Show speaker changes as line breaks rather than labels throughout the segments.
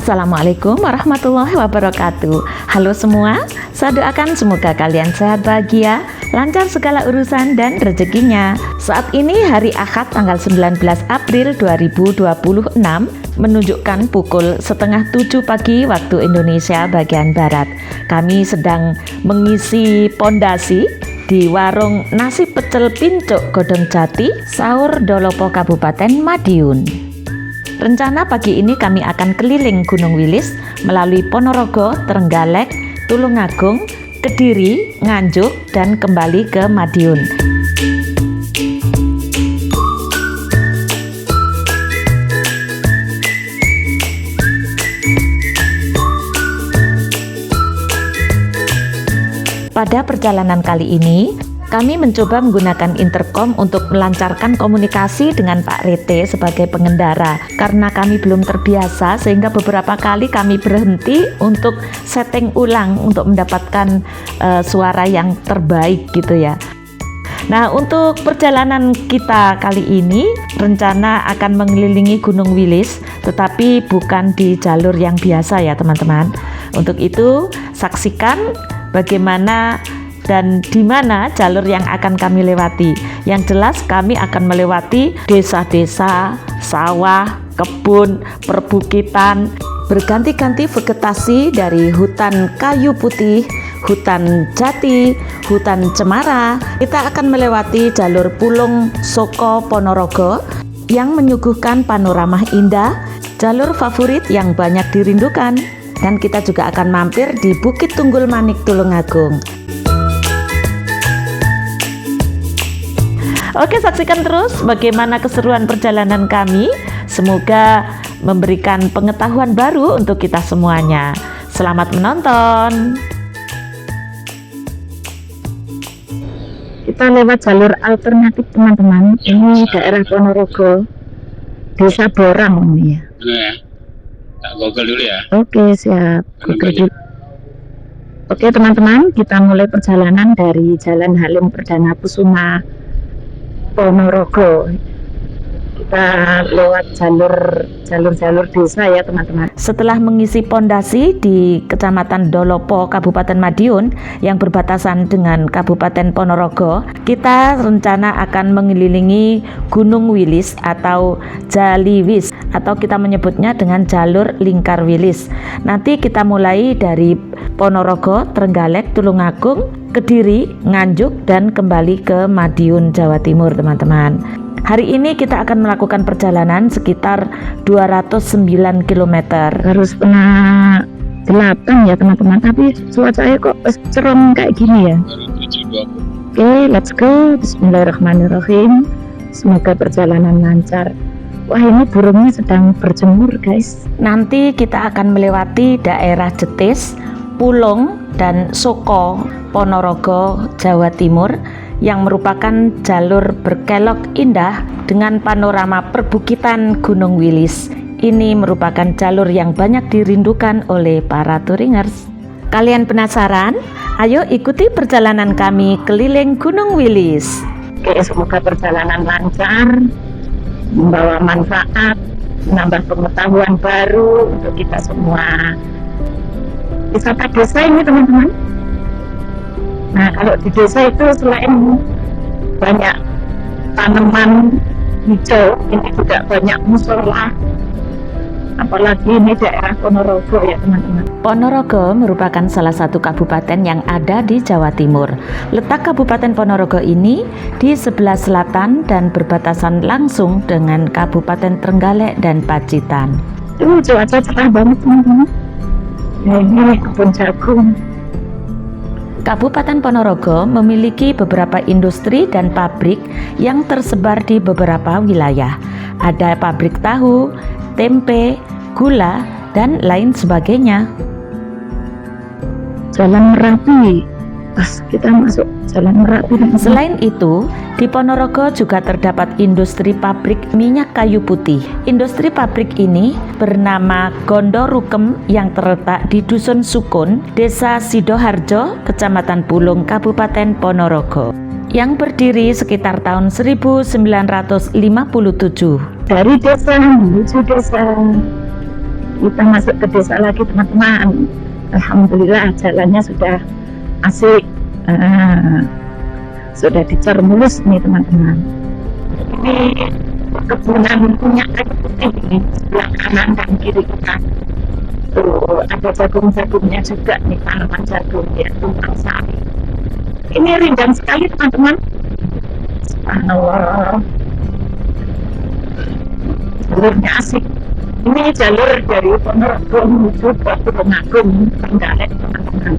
Assalamualaikum warahmatullahi wabarakatuh. Halo semua, saya doakan semoga kalian sehat bahagia, lancar segala urusan dan rezekinya. Saat ini hari Ahad tanggal 19 April 2026 menunjukkan pukul setengah 7 pagi waktu Indonesia bagian Barat. Kami sedang mengisi pondasi di warung nasi pecel Pincuk Godong Jati, Saur Dolopo, Kabupaten Madiun. Rencana pagi ini kami akan keliling Gunung Wilis melalui Ponorogo, Trenggalek, Tulungagung, Kediri, Nganjuk, dan kembali ke Madiun. Pada perjalanan kali ini, kami mencoba menggunakan intercom untuk melancarkan komunikasi dengan Pak Rete sebagai pengendara. Karena kami belum terbiasa, sehingga beberapa kali kami berhenti untuk setting ulang untuk mendapatkan suara yang terbaik gitu ya. Nah, untuk perjalanan kita kali ini rencana akan mengelilingi Gunung Wilis, tetapi bukan di jalur yang biasa ya teman-teman. Untuk itu saksikan bagaimana dan di mana jalur yang akan kami lewati. Yang jelas kami akan melewati desa-desa, sawah, kebun, perbukitan, berganti-ganti vegetasi dari hutan kayu putih, hutan jati, hutan cemara. Kita akan melewati jalur Pulung Soko Ponorogo yang menyuguhkan panorama indah, jalur favorit yang banyak dirindukan, dan kita juga akan mampir di Bukit Tunggul Manik Tulungagung. Oke, saksikan terus bagaimana keseruan perjalanan kami. Semoga memberikan pengetahuan baru untuk kita semuanya. Selamat menonton.
Kita lewat jalur alternatif teman-teman. Ini daerah Ponorogo, Desa Borang ini ya.
Ya. Tak Google dulu ya.
Oke, siap. Google dulu. Oke teman-teman, kita mulai perjalanan dari Jalan Halim Perdana Kusuma Ponorogo. Kita lewat jalur desa ya teman-teman.
Setelah mengisi pondasi di Kecamatan Dolopo, Kabupaten Madiun yang berbatasan dengan Kabupaten Ponorogo, kita rencana akan mengelilingi Gunung Wilis atau Jaliwis, atau kita menyebutnya dengan jalur lingkar Wilis. Nanti kita mulai dari Ponorogo, Trenggalek, Tulungagung, Kediri, Nganjuk, dan kembali ke Madiun, Jawa Timur teman-teman. Hari ini kita akan melakukan perjalanan sekitar 209 km.
Harus setengah 8 ya teman-teman, tapi cuacanya kok cerong kayak gini ya. Oke, let's go. Bismillahirrahmanirrahim. Semoga perjalanan lancar. Wah, ini burungnya sedang berjemur guys.
Nanti kita akan melewati daerah Jetis, Pulung, dan Soko Ponorogo, Jawa Timur, yang merupakan jalur berkelok indah dengan panorama perbukitan Gunung Wilis. Ini merupakan jalur yang banyak dirindukan oleh para touringers. Kalian penasaran? Ayo ikuti perjalanan kami keliling Gunung Wilis.
Oke, semoga perjalanan lancar, membawa manfaat, menambah pengetahuan baru untuk kita semua. Wisata desa ini teman-teman. Nah, kalau di desa itu selain banyak tanaman hijau, ini juga banyak musola. Apalagi ini daerah Ponorogo ya teman-teman.
Ponorogo merupakan salah satu kabupaten yang ada di Jawa Timur. Letak Kabupaten Ponorogo ini di sebelah selatan dan berbatasan langsung dengan Kabupaten Trenggalek dan Pacitan.
Cuaca cerah banget teman-teman. Nah, ini kebun jagung.
Kabupaten Ponorogo memiliki beberapa industri dan pabrik yang tersebar di beberapa wilayah. Ada pabrik tahu, tempe, gula, dan lain sebagainya.
Jalan Merapi. Pas kita masuk Jalan Merapi.
Selain itu, di Ponorogo juga terdapat industri pabrik minyak kayu putih. Industri pabrik ini bernama Gondo Rukem yang terletak di Dusun Sukun, Desa Sidoharjo, Kecamatan Pulung, Kabupaten Ponorogo, yang berdiri sekitar tahun 1957.
Dari desa menuju desa. Kita masuk ke desa lagi teman-teman. Alhamdulillah jalannya sudah asik, sudah dicor mulus nih teman-teman. Ini perkebunan punya kayu putih ini sebelah kanan dan kiri kita. Tuh ada jagung-jagungnya juga nih, tanaman jagung ya, tumpang sari. Ini rindang sekali teman-teman. Subhanallah, jalurnya asik. Ini jalur dari Ponorogo menuju ke Tulungagung, Trenggalek teman-teman.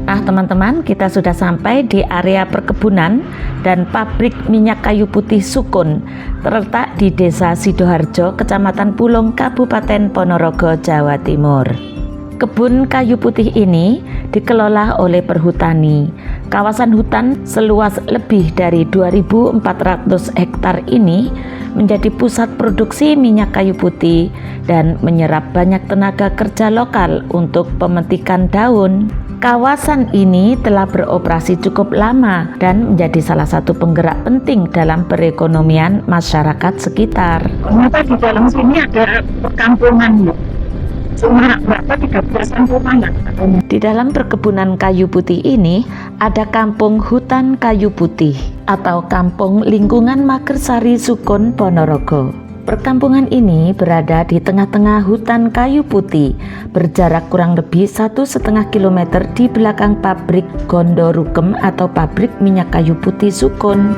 Nah teman-teman, kita sudah sampai di area perkebunan dan pabrik minyak kayu putih Sukun, terletak di Desa Sidoharjo, Kecamatan Pulung, Kabupaten Ponorogo, Jawa Timur. Kebun kayu putih ini dikelola oleh perhutani. Kawasan hutan seluas lebih dari 2.400 hektar ini menjadi pusat produksi minyak kayu putih dan menyerap banyak tenaga kerja lokal untuk pemetikan daun. Kawasan ini telah beroperasi cukup lama dan menjadi salah satu penggerak penting dalam perekonomian masyarakat sekitar.
Ternyata di dalam sini ada perkampungan loh. Cuma berapa 13-an rumah ya katanya.
Di dalam perkebunan kayu putih ini ada kampung hutan kayu putih atau kampung lingkungan Magersari Sukun Ponorogo. Perkampungan ini berada di tengah-tengah hutan kayu putih, berjarak kurang lebih 1,5 km di belakang pabrik Gondorukem atau pabrik minyak kayu putih Sukun.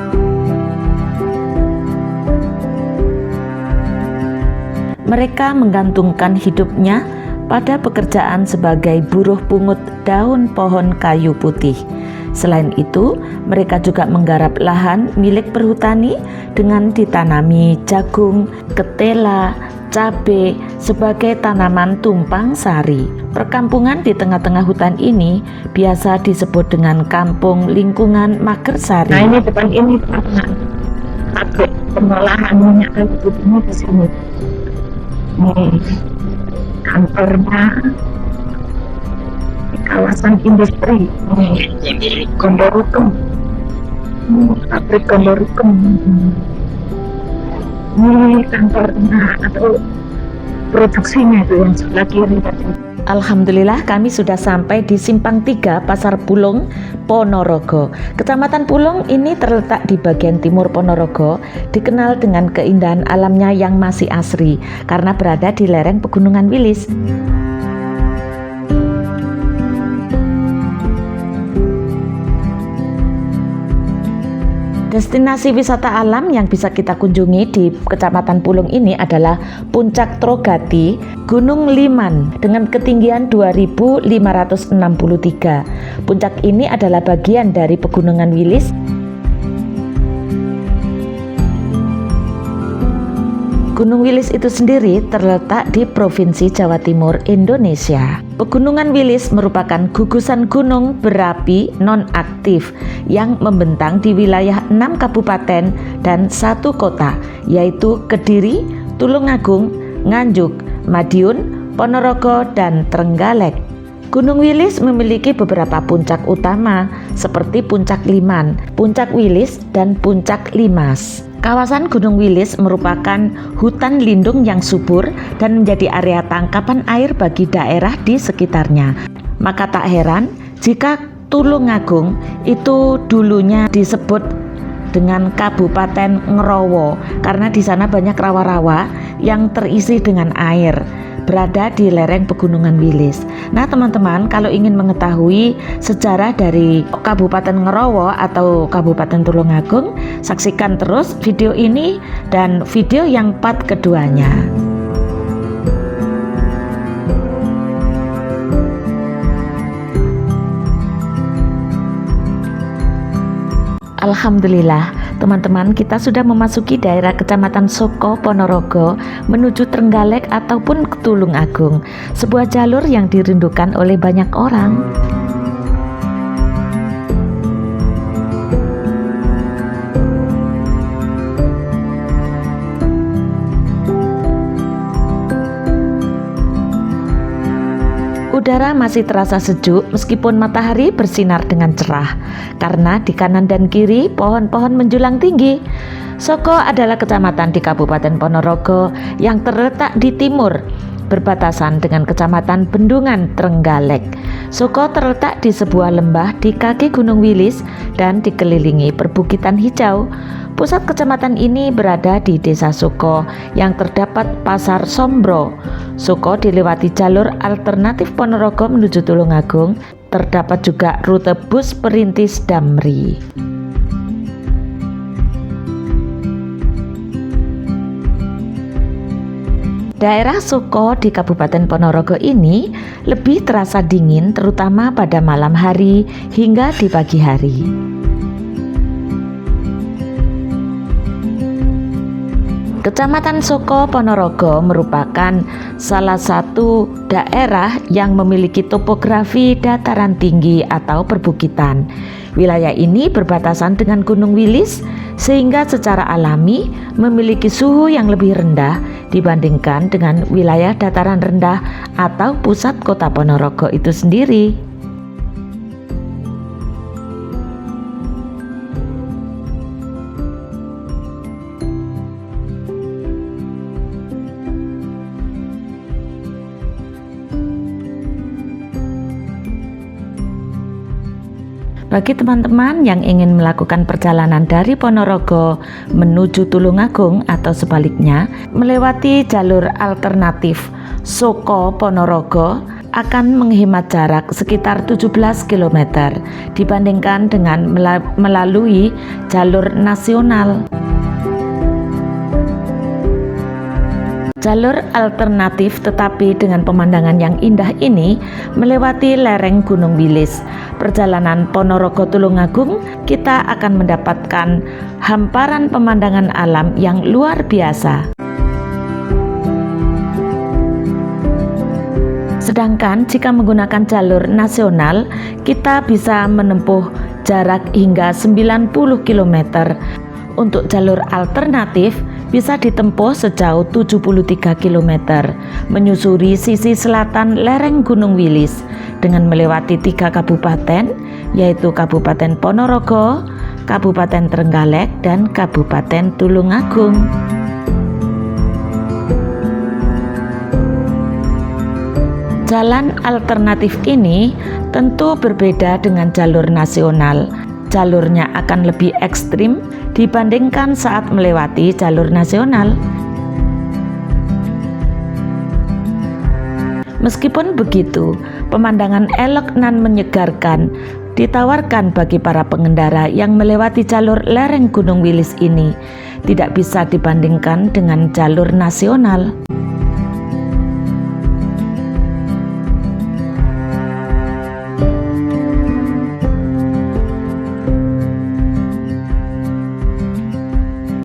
Mereka menggantungkan hidupnya pada pekerjaan sebagai buruh pungut daun pohon kayu putih. Selain itu, mereka juga menggarap lahan milik perhutani dengan ditanami jagung, ketela, cabai sebagai tanaman tumpang sari. Perkampungan di tengah-tengah hutan ini biasa disebut dengan kampung lingkungan Magersari.
Nah ini depan ini teman-teman, pabrik pengolahan minyak kayu putihnya di sini. Nih kantornya di kawasan industri. Nih Gondorukem, pabrik Gondorukem. Ini kantornya atau produksinya itu yang sebelah kiri tadi.
Alhamdulillah kami sudah sampai di Simpang 3 Pasar Pulung, Ponorogo. Kecamatan Pulung ini terletak di bagian timur Ponorogo, dikenal dengan keindahan alamnya yang masih asri karena berada di lereng Pegunungan Wilis. Destinasi wisata alam yang bisa kita kunjungi di Kecamatan Pulung ini adalah Puncak Trogati, Gunung Liman dengan ketinggian 2.563. Puncak ini adalah bagian dari Pegunungan Wilis. Gunung Wilis itu sendiri terletak di Provinsi Jawa Timur, Indonesia. Pegunungan Wilis merupakan gugusan gunung berapi non-aktif yang membentang di wilayah 6 kabupaten dan 1 kota, yaitu Kediri, Tulungagung, Nganjuk, Madiun, Ponorogo, dan Trenggalek. Gunung Wilis memiliki beberapa puncak utama seperti Puncak Liman, Puncak Wilis, dan Puncak Limas. Kawasan Gunung Wilis merupakan hutan lindung yang subur dan menjadi area tangkapan air bagi daerah di sekitarnya. Maka tak heran jika Tulungagung itu dulunya disebut dengan Kabupaten Ngerowo karena di sana banyak rawa-rawa yang terisi dengan air, berada di lereng Pegunungan Wilis. Nah teman-teman, kalau ingin mengetahui sejarah dari Kabupaten Ngerowo atau Kabupaten Tulungagung, saksikan terus video ini dan video yang part keduanya. Alhamdulillah, teman-teman, kita sudah memasuki daerah Kecamatan Soko, Ponorogo menuju Trenggalek ataupun Tulungagung, sebuah jalur yang dirindukan oleh banyak orang. Udara masih terasa sejuk meskipun matahari bersinar dengan cerah, karena di kanan dan kiri pohon-pohon menjulang tinggi. Soko adalah kecamatan di Kabupaten Ponorogo yang terletak di timur, berbatasan dengan Kecamatan Bendungan Trenggalek. Soko terletak di sebuah lembah di kaki Gunung Wilis dan dikelilingi perbukitan hijau. Pusat kecamatan ini berada di Desa Soko yang terdapat Pasar Sombro. Soko dilewati jalur alternatif Ponorogo menuju Tulungagung. Terdapat juga rute bus perintis Damri. Daerah Soko di Kabupaten Ponorogo ini lebih terasa dingin, terutama pada malam hari hingga di pagi hari. Kecamatan Soko Ponorogo merupakan salah satu daerah yang memiliki topografi dataran tinggi atau perbukitan. Wilayah ini berbatasan dengan Gunung Wilis sehingga secara alami memiliki suhu yang lebih rendah dibandingkan dengan wilayah dataran rendah atau pusat kota Ponorogo itu sendiri. Bagi teman-teman yang ingin melakukan perjalanan dari Ponorogo menuju Tulungagung atau sebaliknya melewati jalur alternatif Soko Ponorogo akan menghemat jarak sekitar 17 km dibandingkan dengan melalui jalur nasional. Jalur alternatif tetapi dengan pemandangan yang indah ini melewati lereng Gunung Wilis. Perjalanan Ponorogo Tulungagung kita akan mendapatkan hamparan pemandangan alam yang luar biasa. Sedangkan jika menggunakan jalur nasional, kita bisa menempuh jarak hingga 90 km. Untuk jalur alternatif bisa ditempuh sejauh 73 km, menyusuri sisi selatan lereng Gunung Wilis dengan melewati 3 kabupaten, yaitu Kabupaten Ponorogo, Kabupaten Trenggalek, dan Kabupaten Tulungagung. Jalan alternatif ini tentu berbeda dengan jalur nasional. Jalurnya akan lebih ekstrim dibandingkan saat melewati jalur nasional. Meskipun begitu, pemandangan elok nan menyegarkan ditawarkan bagi para pengendara yang melewati jalur lereng Gunung Wilis ini, tidak bisa dibandingkan dengan jalur nasional.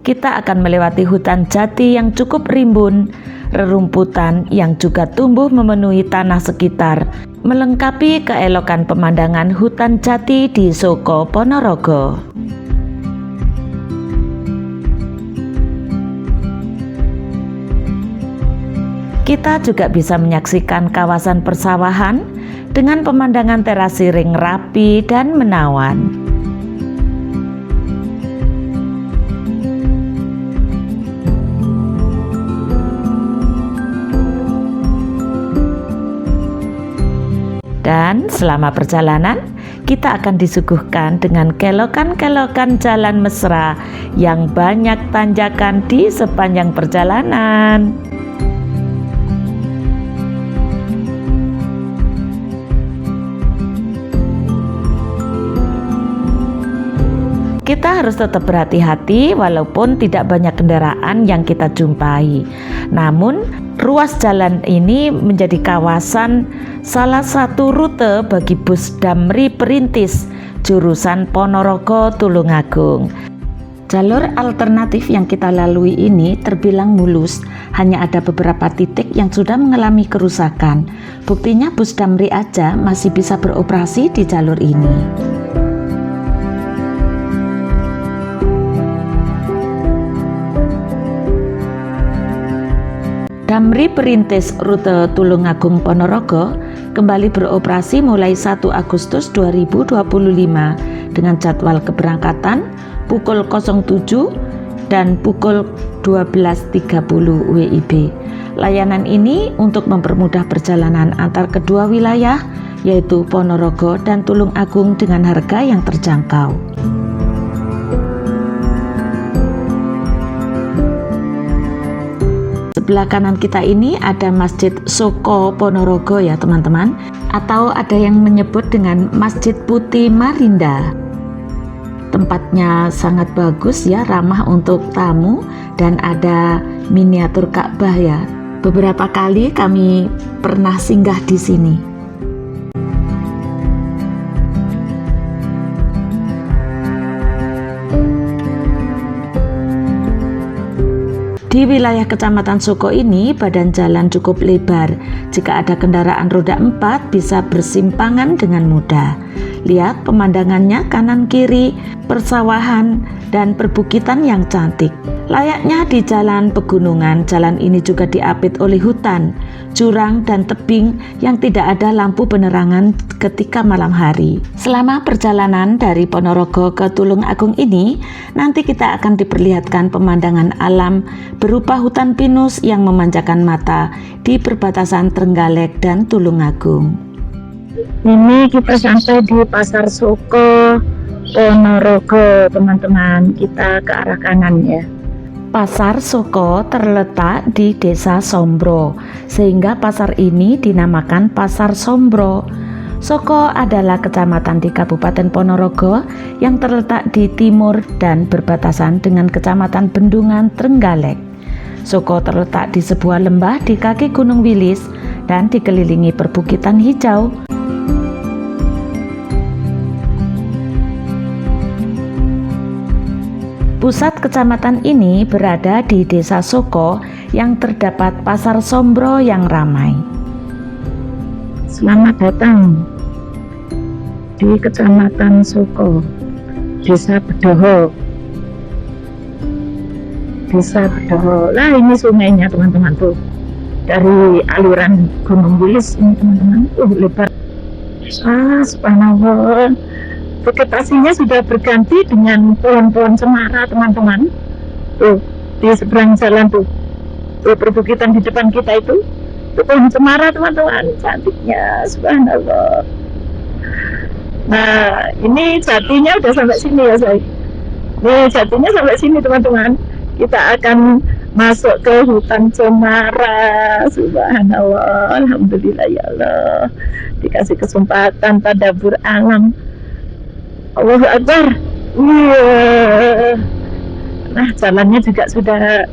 Kita akan melewati hutan jati yang cukup rimbun, rerumputan yang juga tumbuh memenuhi tanah sekitar, melengkapi keelokan pemandangan hutan jati di Soko Ponorogo. Kita juga bisa menyaksikan kawasan persawahan dengan pemandangan teras siring rapi dan menawan. Dan selama perjalanan, kita akan disuguhkan dengan kelokan-kelokan jalan mesra yang banyak tanjakan di sepanjang perjalanan. Kita harus tetap berhati-hati walaupun tidak banyak kendaraan yang kita jumpai. Namun, ruas jalan ini menjadi kawasan salah satu rute bagi bus Damri Perintis jurusan Ponorogo Tulungagung. Jalur alternatif yang kita lalui ini terbilang mulus, hanya ada beberapa titik yang sudah mengalami kerusakan. Buktinya bus Damri aja masih bisa beroperasi di jalur ini. Damri Perintis rute Tulungagung Ponorogo kembali beroperasi mulai 1 Agustus 2025 dengan jadwal keberangkatan pukul 07 dan pukul 12.30 WIB. Layanan ini untuk mempermudah perjalanan antar kedua wilayah yaitu Ponorogo dan Tulungagung dengan harga yang terjangkau. Sebelah kanan kita ini ada Masjid Soko Ponorogo ya teman-teman, atau ada yang menyebut dengan Masjid Putih Marinda. Tempatnya sangat bagus ya, ramah untuk tamu dan ada miniatur Ka'bah ya. Beberapa kali kami pernah singgah di sini. Di wilayah Kecamatan Soko ini, badan jalan cukup lebar. Jika ada kendaraan roda 4 bisa bersimpangan dengan mudah. Lihat pemandangannya kanan kiri, persawahan dan perbukitan yang cantik. Layaknya di jalan pegunungan, jalan ini juga diapit oleh hutan, jurang dan tebing yang tidak ada lampu penerangan ketika malam hari. Selama perjalanan dari Ponorogo ke Tulungagung ini, nanti kita akan diperlihatkan pemandangan alam berupa hutan pinus yang memanjakan mata di perbatasan Trenggalek dan Tulungagung.
Ini kita sampai di Pasar Soko Ponorogo teman-teman, kita ke arah kanan ya.
Pasar Soko terletak di Desa Sombro, sehingga pasar ini dinamakan Pasar Sombro. Soko adalah kecamatan di Kabupaten Ponorogo yang terletak di timur dan berbatasan dengan Kecamatan Bendungan Trenggalek. Soko terletak di sebuah lembah di kaki Gunung Wilis dan dikelilingi perbukitan hijau. Pusat kecamatan ini berada di Desa Soko yang terdapat Pasar Sombro yang ramai.
Selamat datang di Kecamatan Soko, Desa Bedoho. Desa Bedoho. Lah ini sungainya teman-teman tuh. Dari aliran Gunung Wilis ini teman-teman. Lebar. Subhanallah. Vegetasinya sudah berganti dengan pohon-pohon cemara teman-teman. Tuh di seberang jalan tuh perbukitan di depan kita itu pohon cemara teman-teman, cantiknya subhanallah. Nah ini jatinya udah sampai sini ya saya. Nih jatinya sampai sini teman-teman. Kita akan masuk ke hutan cemara, subhanallah, alhamdulillah ya Allah, dikasih kesempatan tadabbur alam. Allahu Akbar. Nah jalannya juga sudah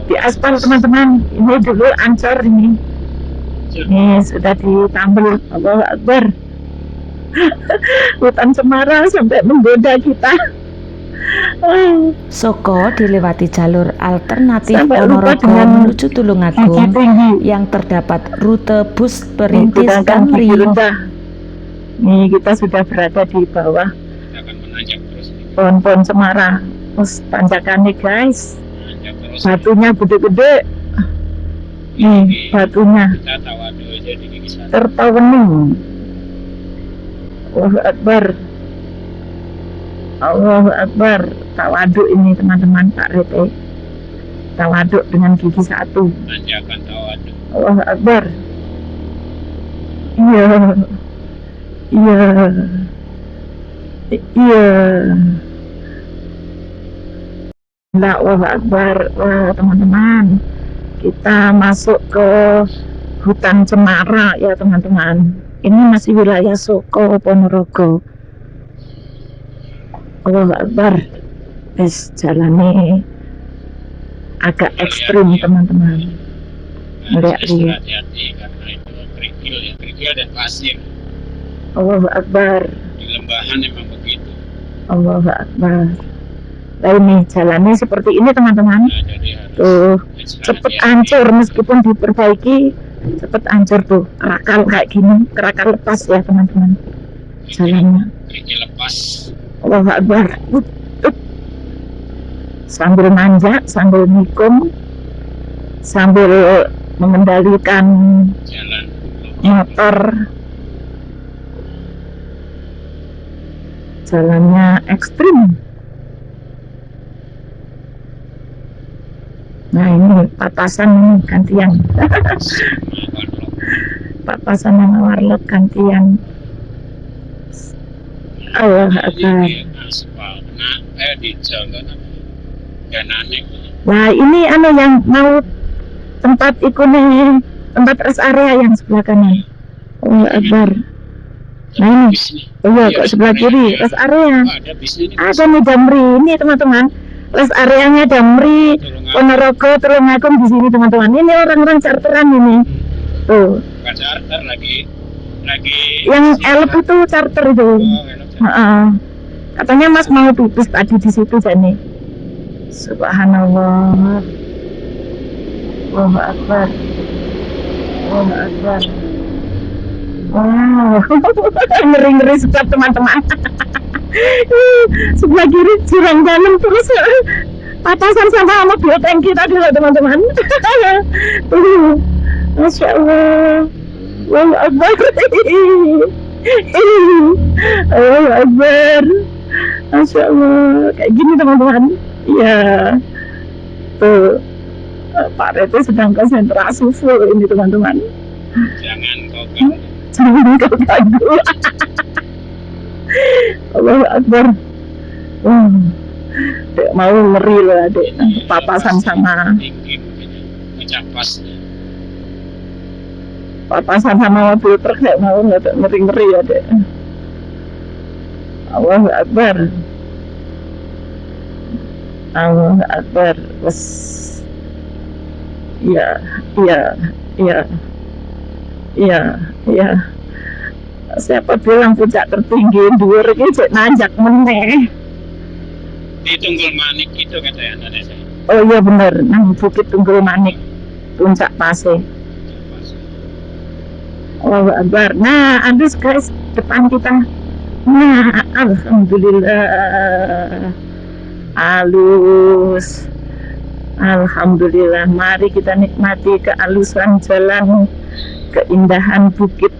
diaspal teman-teman. Ini dulu ancor ini sudah ditambal. Allahu Akbar. Hutan cemara sampai menggoda kita.
Soko dilewati jalur alternatif
Sampai
Ponorogo menuju Tulungagung yang terdapat rute bus Perintis Damri.
Nih kita sudah berada di bawah pohon-pohon cemara. Terus tanjakannya guys, batunya gede-gede. Nih batunya tertawening. Allahu Akbar. Allahu Akbar. Tawaduk ini teman-teman, Pak Rete. Tawaduk dengan gigi satu. Allahu Akbar. Iya. Iya. Iya. Allahu Akbar. Wah teman-teman, kita masuk ke hutan cemara ya teman-teman. Ini masih wilayah Soko Ponorogo. Allahu Akbar. Jalannya agak ekstrim teman-teman. Lihat.
Hati-hati karena itu kerikil dan pasir.
Allahu Akbar.
Di lembahan memang begitu.
Allahu Akbar. Nah ini jalannya seperti ini teman-teman. Tuh cepet hancur meskipun diperbaiki, cepet hancur tuh. Kerakal kayak gini, kerakal lepas ya teman-teman. Jalannya.
Kerikil lepas.
Allahu Akbar. Sambil nanjak, sambil nikung, sambil mengendalikan
jalan
motor. Jalannya ekstrim. Nah ini papasan ini gantian. Papasan sama warlock gantian. Allah Akbar.
ini aspal di jalan Ganane.
Nah ini anu yang mau tempat ikunya, tempat rest area yang sebelah kanan. Allah Akbar. Nah ini, oh iya kok sebelah kiri rest area.
Ada bis ini.
Ada nih Damri ini teman-teman. Rest areanya Damri, Ponorogo, Tulungagung di sini teman-teman. Ini orang-orang charteran ini. Tuh.
Bukan charter lagi
Yang elf itu charter itu. Katanya Mas mau pipis tadi di situ Jani. Subhanallah. Allahu Akbar. Allahu Akbar. Wow, ngeri-ngeri sedap teman-teman. Sebelah kiri jurang dalam terus papasan sama mobil tangki tadi loh teman-teman. Masya Allah. Allahu Akbar. Allahu Akbar. Masya Allah. Kayak gini teman-teman. Iya. Tuh. Pak Rete sedang konsentrasi full ini teman-teman.
jangan kau ganggu.
Jangan kau ganggu. Allahu Akbar. Dek mau ngeri loh adek. Papasan sama
tinggi mencapas
papasan sama mobil truk dek mau ngeri-ngeri ya dek. Allahu Akbar. Allahu Akbar. Wes. Iya, iya, iya. Iya, iya. Siapa bilang puncak tertinggi dhuwur iki cek nanjak meneh.
di Tunggul Manik itu katanya ada saya.
Oh iya bener, nang Bukit Tunggul Manik, puncak Pase. Allahu Akbar. Nah, habis guys, depan kita. Nah, alhamdulillah. Halus. Alhamdulillah. Mari kita nikmati kealusan jalan, keindahan bukit,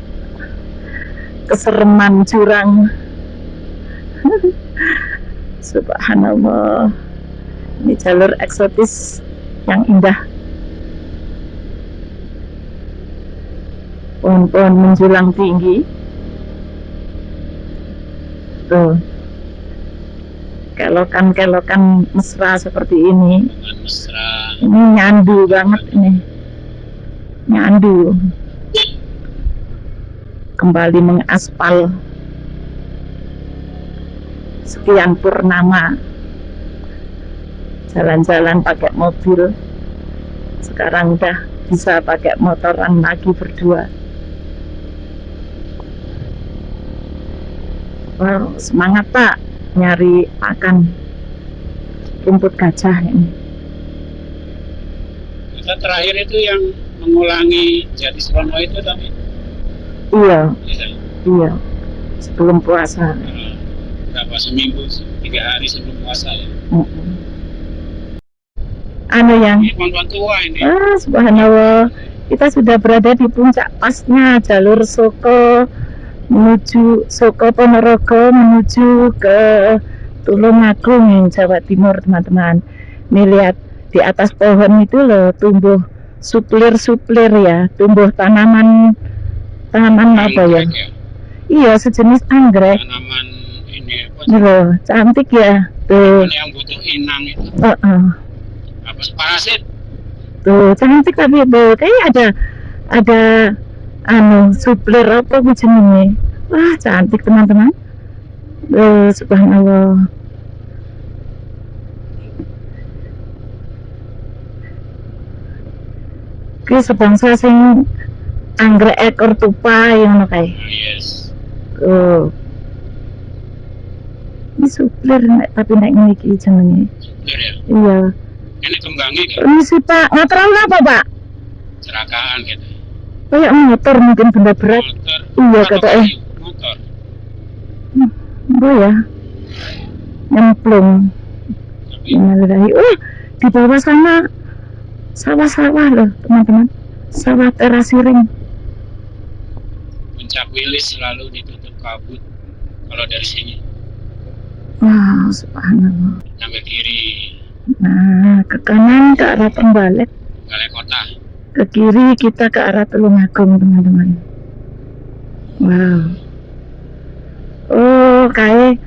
kesereman jurang. Subhanallah. Ini jalur eksotis yang indah. Pohon-pohon menjulang tinggi. Tuh. Kelokan-kelokan mesra seperti ini.
Dengan mesra.
Ini nyandu banget ini. Nyandu. Kembali mengaspal. Sekian purnama. Jalan-jalan pakai mobil. Sekarang udah bisa pakai motoran lagi berdua. Wow, semangat Pak nyari makan rumput gajah ini.
Kita terakhir itu yang mengulangi Jatisrono itu tapi
Iya,
ya,
iya. Sebelum puasa.
berapa seminggu 3 hari sebelum puasa ya.
Anu yang
Ini pohon tua ini.
subhanallah, kita sudah berada di puncak pasnya jalur Soko menuju Soko Ponorogo menuju ke Tulungagung Jawa Timur teman-teman. Nih lihat di atas pohon itu loh tumbuh suplir-suplir ya, tumbuh tanaman apa ya?
Anggrek ya.
Iya sejenis anggrek.
Tanaman ini apa?
Ini loh cantik ya tuh.
Tanaman yang butuh inang itu. Apa parasit?
Tuh cantik tapi tuh kayak ada anu suplir apa jenenge. Wah cantik teman-teman. Subhanallah. Ki sebangsa sing anggrek ekor tupai ngono kae.
Yes.
Ini suplir tapi nek ngene iki jenenge.
Suplir ya.
Iya.
Ini kembangnya gitu.
Permisi Pak, motor apa Pak?
Cerakaan gitu.
Kayak motor mungkin benda berat.
Motor.
Iya
Apa
kata
kayu? Motor.
Bu ya. Nyemplung.
Tapi
Innalillahi. Oh, di bawah sana sawah-sawah loh, teman-teman. Sawah terasi ring.
Puncak Wilis selalu ditutup kabut kalau dari sini.
Wow, subhanallah.
Sampai kiri,
Nah, ke kanan ke arah Trenggalek,
Balai Kota.
ke kiri kita ke arah Tulungagung, teman-teman. Wow. Oh, kayak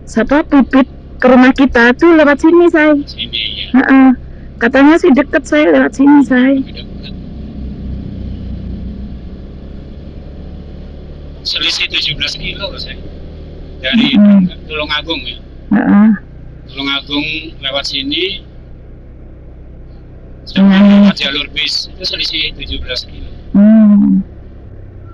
siapa Pipit ke rumah kita tuh lewat sini, say.
Sini ya,
Katanya sih deket, saya lewat sini, say.
lebih dekat. Selisih 17 kilo saya. Dari Tulungagung ya. Tulungagung lewat sini, sama lewat jalur bis itu selisih 17 kilo.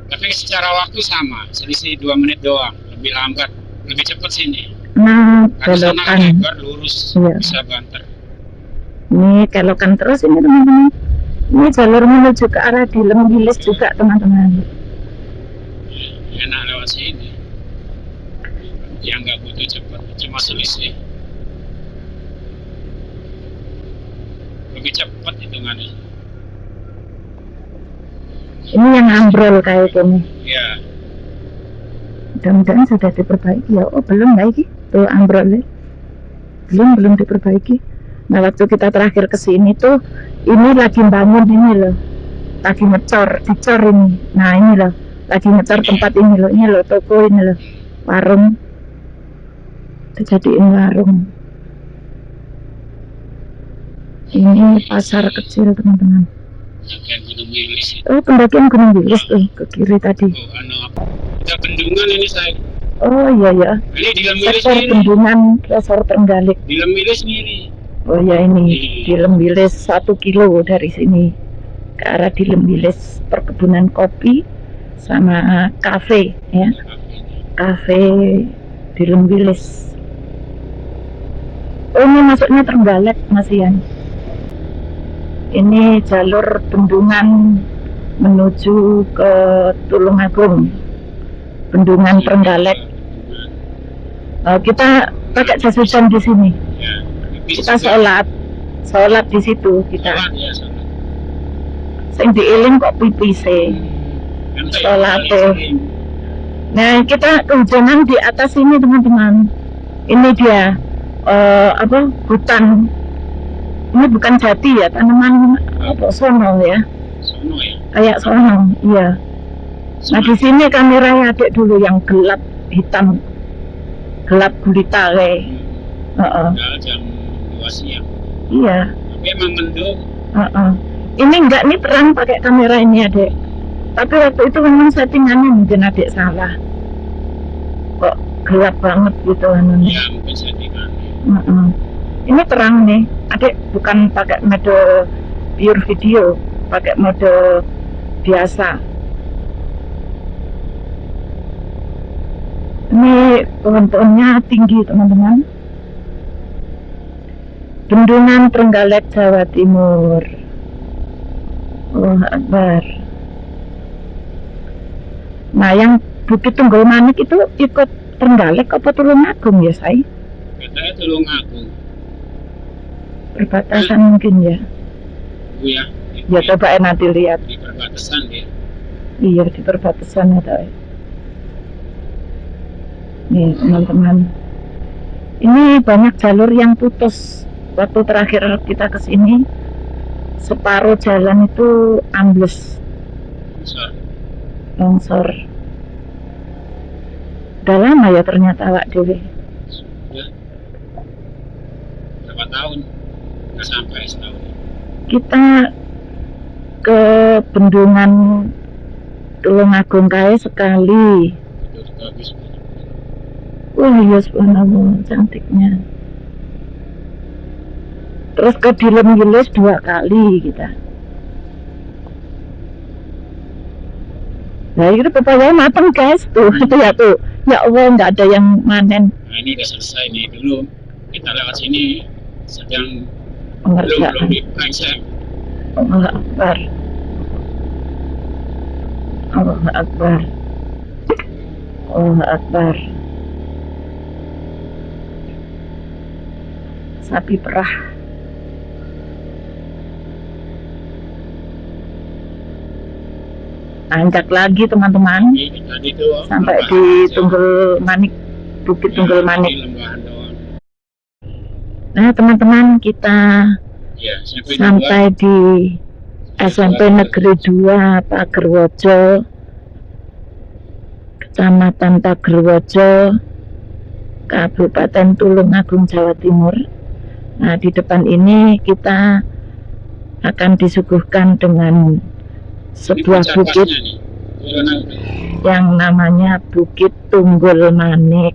Tapi secara waktu sama, selisih 2 menit doang, lebih lambat, lebih cepat sini.
Nah,
Karena sana kan
belokan.
lebar, lurus,
Iya.
bisa banter.
Ini kelokan terus ini, teman-teman. Ini jalur menuju ke arah Dilem Wilis juga, teman-teman.
Enak lewat sini. Yang nggak butuh cepat, cuma selisih. Lebih cepat hitungannya.
Ini yang ambrol kayak gini.
Ya,
Mudah-mudahan sudah diperbaiki ya. Oh, belum lagi. Tuh ambrolnya. Belum diperbaiki. Nah, waktu kita terakhir ke sini tuh ini lagi bangun ini loh. Lagi dicor ini. Nah, ini loh. Lagi ngecor tempat ini loh. Ini loh toko ini loh. Warung. Dijadiin warung. Ini pasar kecil, teman-teman.
bagian Gunung Wilis itu.
Oh, pendakian Gunung Wilis tuh ke kiri tadi.
Ada bendungan ini saya.
Oh iya ya.
Ini di Lem Wilis
Sektor
ini.
bendungan Resor Trenggalek.
Di Lem Wilis ini.
Oh ya, ini Dilem Wilis 1 kilo dari sini ke arah Dilem Wilis, perkebunan kopi sama kafe ya. Kafe Dilem Wilis. Oh, ini masuknya Trenggalek, Mas Ian. Ini jalur bendungan menuju ke Tulungagung, bendungan Trenggalek. Kita pakai jas hujan di sini.
Ya,
Kita sholat di situ kita.
Ya,
Sing diiling kok pipise. Sholat. Nah, kita kehujanan di atas ini, teman-teman. Ini dia hutan. Ini bukan jati ya, tanaman apa sono ya.
Sono ya.
Kayak sono, iya. Nah, di sini kamera adik dulu yang gelap hitam, gelap gulita kayak.
Jam 2 siang.
Iya.
Tapi emang mendung.
Ini enggak nih terang pakai kamera ini, adik. Tapi waktu itu memang settingannya mungkin adik salah. Kok gelap banget gitu anunya.
Ya, mungkin settingannya.
Ini terang nih, adik bukan pakai mode pure video, pakai mode biasa. Ini pohon-pohonnya tinggi, teman-teman. Bendungan Trenggalek, Jawa Timur. Allahu Akbar. Nah, yang Bukit Tunggul Manik itu ikut Trenggalek apa Tulungagung ya, say?
Katanya Tulungagung.
Perbatasan mungkin ya.
Bu ya.
Ya coba nanti lihat.
Di perbatasan dia.
Iya, di perbatasan ada. Nih, teman-teman. Ini banyak jalur yang putus. Waktu terakhir kita ke sini, separuh jalan itu ambles. Longsor. Udah lama ya ternyata Wak Dewi.
Sudah. Berapa tahun? Nggak sampai setahun.
Kita ke bendungan Tulungagung kae sekali.
Itu habis.
Wah, iya subhanallah, cantiknya. Terus ke Dilem Wilis 2 kali kita. Nah, itu pepaya matang guys tuh, itu ya tuh. Ya Allah, nggak ada yang manen.
Nah, ini udah selesai nih. Dulu kita lewat sini sedang belum
Pengerjaan.
di-prime.
Allah Akbar. Allah Akbar. Allah Akbar. Sapi perah. Nanjak lagi teman-teman
Ini tadi tuh
sampai
lembah
di
aja.
Tunggul Manik, Bukit Tunggul
Ya,
Manik.
tadi lembahan doang.
Nah teman-teman, kita
Ya, SMP
sampai di SMP Negeri 2 Pagerwojo, Kecamatan Pagerwojo, Kabupaten Tulungagung, Jawa Timur. Nah di depan ini kita akan disuguhkan dengan sebuah bukit yang namanya Bukit Tunggul Manik.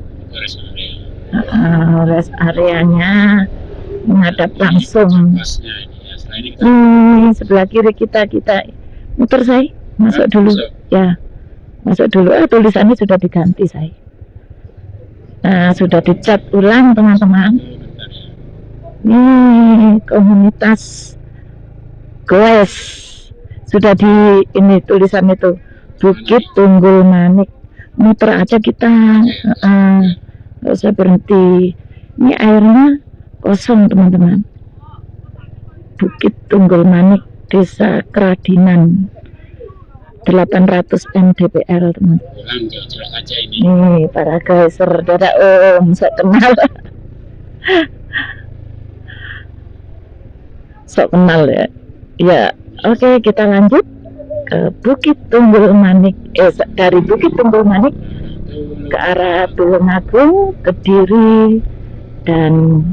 Rest areanya menghadap langsung. Sebelah kiri kita muter saya, masuk dulu ya, masuk dulu. Tulisannya sudah diganti saya. Nah, sudah dicat ulang teman-teman. Ini komunitas goes sudah di ini tulisan itu Bukit Tunggul Manik. Muter aja kita, nggak usah berhenti. Ini airnya kosong teman-teman. Bukit Tunggul Manik, Desa Kradinan, 800 mdpl teman. Nih para geyser, dadah om, sok kenal. Sok kenal ya. Ya, oke, kita lanjut ke Bukit Tunggul Manik. Dari Bukit Tunggul Manik ke arah Tulungagung, Kediri, dan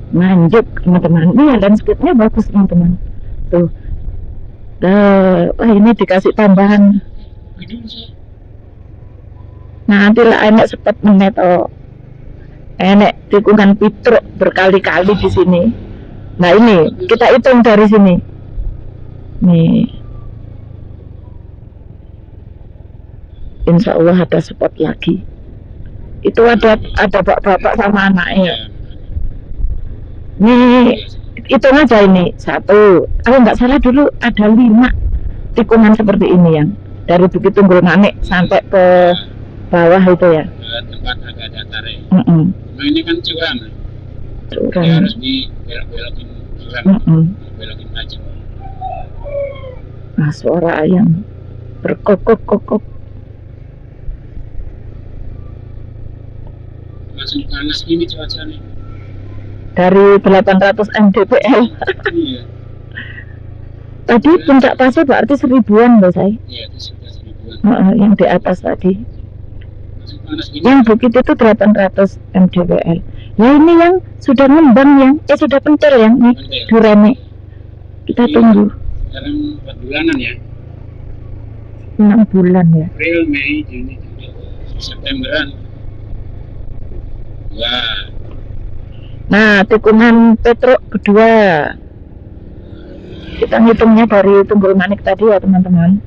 Nganjuk teman-teman. Ini landscape-nya bagus teman-teman. Tuh. Wah ini dikasih tambahan. Nah, nanti lah enak sepet menit enak tikungan pitruk berkali-kali di sini. Nah ini kita hitung dari sini. Nih. Insya Allah ada spot lagi. Itu ada bapak-bapak sama anaknya. Nih hitung aja ini 1. Kalau nggak salah dulu ada 5 tikungan seperti ini yang dari Bukit Tunggul Manik sampai ke bawah itu ya.
Tempat agak datar ya.
Nah,
ini kan curang.
Curang.
Harus dibelokin curang. Belokin aja.
Nah, suara ayam berkokok-kokok.
Langsung panas ini cuacanya.
Dari 800 mdpl.
Iya.
Tadi puncak pasnya berarti 1000-an loh saya.
Iya, itu sudah 1000-an.
Yang di atas tadi.
Ini.
Yang bukit itu 800 mdpl. Ya ini yang sudah ngembang yang sudah pentil yang nih Durame. Kita tunggu.
Dalam 4 bulanan ya.
6 bulan ya.
April, Mei, Juni, Juli, Septemberan. Wah.
Nah, tikungan Petruk kedua. Kita ngitungnya dari Tunggul Manik tadi ya teman-teman.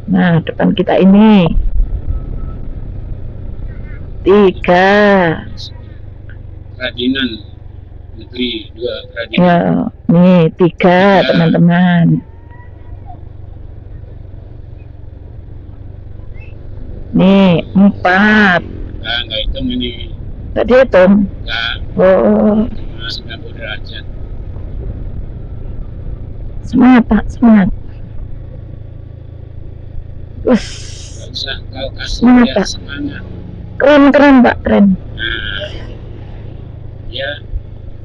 Nah, depan kita ini 3.
Kradinan Negeri 2 Kradinan.
Ya, nih 3 teman-teman. Nih 4.
Nah, nggak hitung ini.
Nggak dihitung?
Nggak.
Oh.
90 derajat.
Semangat Pak, semangat. Wes.
Nggak usah kau kasih
Semangat,
dia
Pak.
semangat.
Keren Pak, keren.
Nah, ya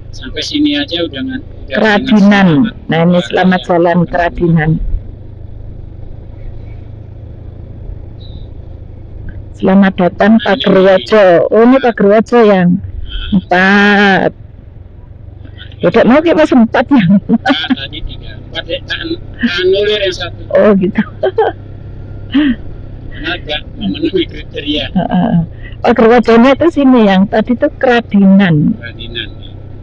sampai sini aja udah
Kradinan. Nah ini selamat jalan Kradinan. Selamat datang Pagerwojo. Oh ini Pagerwojo yang 4. Tidak mau kita sempat yang.
Tadi 3, 4 anulir yang 1.
Oh gitu.
Agak memenuhi kriteria.
Pagerwojonya itu sini yang tadi tuh Kradinan.
Kradinan.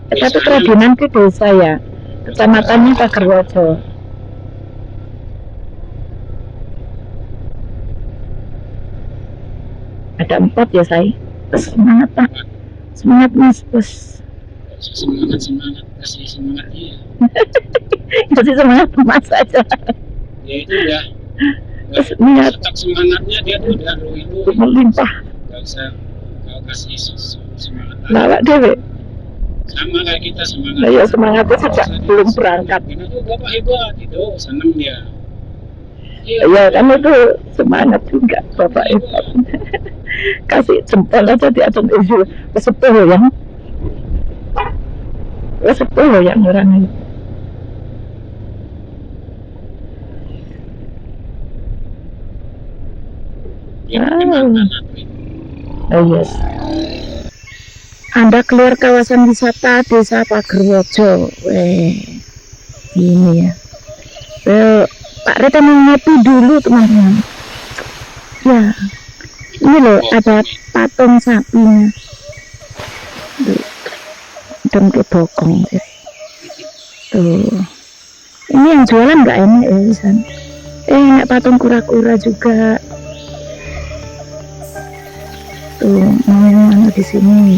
Tapi Kradinan itu desa ya. Kecamatannya Pagerwojo. Ada 4 ya saya. Semangat Pak. Semangat Mas Bos.
Semangat kasih semangat dia.
Kasih semangat Mas aja.
Ya itu ya.
Niat
Stok semangatnya dia tuh udah itu
melimpah.
Gak usah kau kasih semangat.
Lawak dewe.
sama kayak kita semangat.
Nah, ya semangatnya sejak belum berangkat.
Itu bapak hebat itu, senang dia.
Ya kan itu semangat juga bapak hebat. Kasih jempol aja di atas itu kesepuh ya. Kesepuh ya orangnya. Oh yes. Anda keluar kawasan wisata Desa Pagerwojo. Ini ya. Pak Rita mau ngopi dulu teman-teman. Ya, ini loh ada patung sapinya. Dan kebokong. Tuh. Ini yang jualan nggak enak ya San? Enak patung kura-kura juga. Tuh, mana di sini.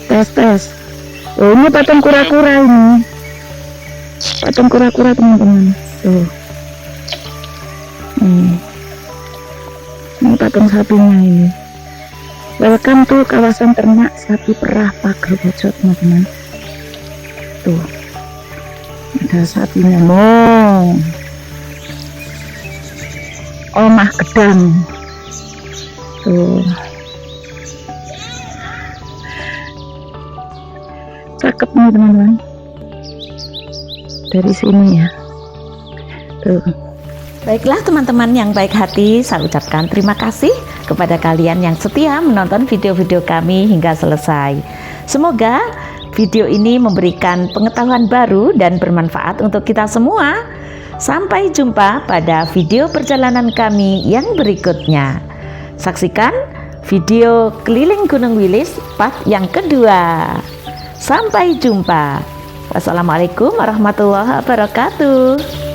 Tes. Oh, ini patung kura-kura ini. Patung kura-kura teman-teman. Tuh. Ini patung sapinya ini. Welcome to kawasan ternak sapi perah Pagerwojo teman-teman. Tuh. Ada sapinya. Omah gedang. Tuh. Cakep nih teman-teman. Dari sini ya. Tuh.
Baiklah teman-teman yang baik hati, saya ucapkan terima kasih kepada kalian yang setia menonton video-video kami hingga selesai. Semoga video ini memberikan pengetahuan baru dan bermanfaat untuk kita semua. Sampai jumpa pada video perjalanan kami yang berikutnya. Saksikan video keliling Gunung Wilis part yang kedua. Sampai jumpa. Wassalamualaikum warahmatullahi wabarakatuh.